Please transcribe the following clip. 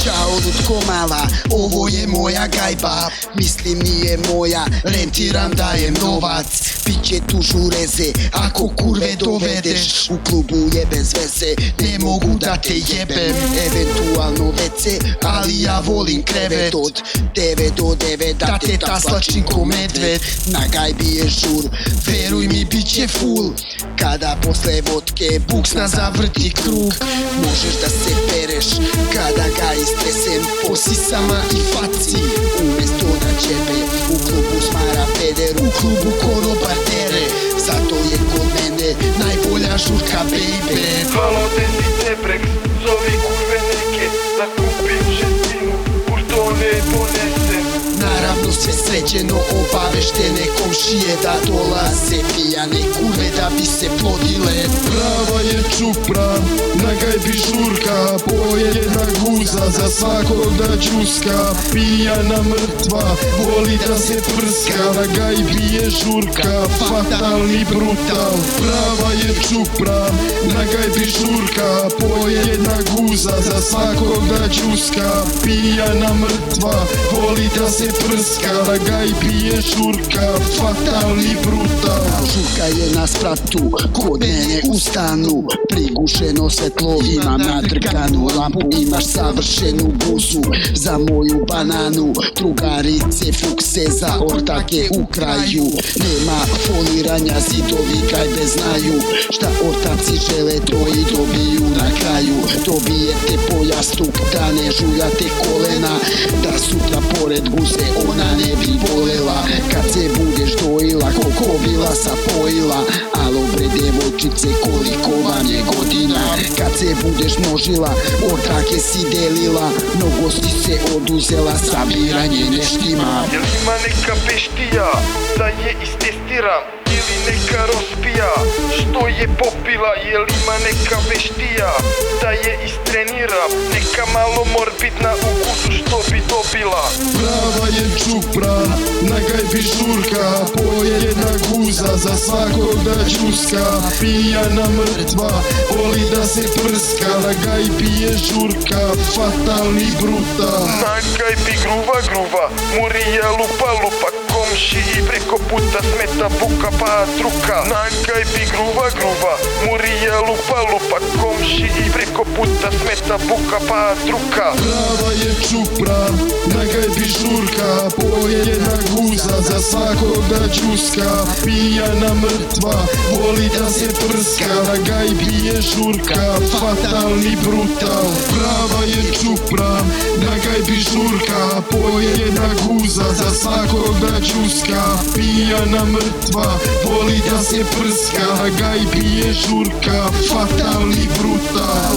Ćao lutko mala, ovo je moja gajba. Mislim nije moja, rentiram, dajem novac. Biće tu žureze, ako kurve dovedeš. U klubu je bez veze, ne mogu da te jebem. Eventualno WC, ali ja volim krevet. Od 9 do 9 da te taslačim ko medved. Na gajbi je žur, veruj mi bit će full. Kada posle vodke buksna zavrti krug. Možeš da se pereš kada ga istresem po sisama i faci. Umesto da ćebe u klubu smara peder, u klubu konobar tere. Zato je kod mene najbolja žurka, baby. Halo, te si Cebrek, zovi kurve neke, da kupim šestinu, u što ne ponesem. Naravno sve sređeno, obaveštene komšije da dolaze. Pijane kurve da bi se plodile. Prava je čupra, na gajbi žurka. Pojedna guza za svakog da džuska. Pijana mrtva, voli da se prska. Na gajbi je žurka, fatalni brutal. Prava je čupra, na gajbi žurka. Pojedna guza za svakog da džuska. Pijana mrtva, voli da se prska. Na gajbi je žurka, fatalni brutal. Žurka je na spratu, kod mene u stanu. Prigušeno svetlo, imam nadrkanu lampu. Imaš savršenu buzu za moju bananu. Drugarice fukse za ortake u kraju. Nema foliranja, zidovi gajbe znaju. Šta ortaci žele to i dobiju na kraju. Dobijete pojastuk da ne žuljate kolena. Da sutra pored guze ona ne bi bolela. Kad se budeš dojila koliko bila sapojila. Alo bre devojčice, koliko vam je godina? Kad se budeš množila, ortake si delila. Mnogo si se oduzela, sabiranje ne štima. Jel ima neka beštija da je istestiram, ili neka rospija što je popila? Jel ima neka veštija da je istreniram, neka malo morbidna ukusu što bi dobila? Prava je čupra, na gajbi žurka. Pojedna guza za svakog da džuska. Pijana mrtva, voli da se prska. Na gajbi je žurka, fatalni brutal. Na gajbi gruva, murija lupa, komšiji preko puta smeta buka pa truka. Na gajbi gruva, murija lupa, komšiji preko puta smeta buka pa truka. Prava je čupra, na gajbi žurka. Pojedna guza za svakog da džuska. Pijana mrtva, voli da se prska. Na gajbi je žurka, fatalni brutal. Prava je čupra, na gajbi žurka. Pojedna guza za svakog da džuska. Pijana mrtva, voli da se prska. Na gajbi je žurka, fatalni brutal.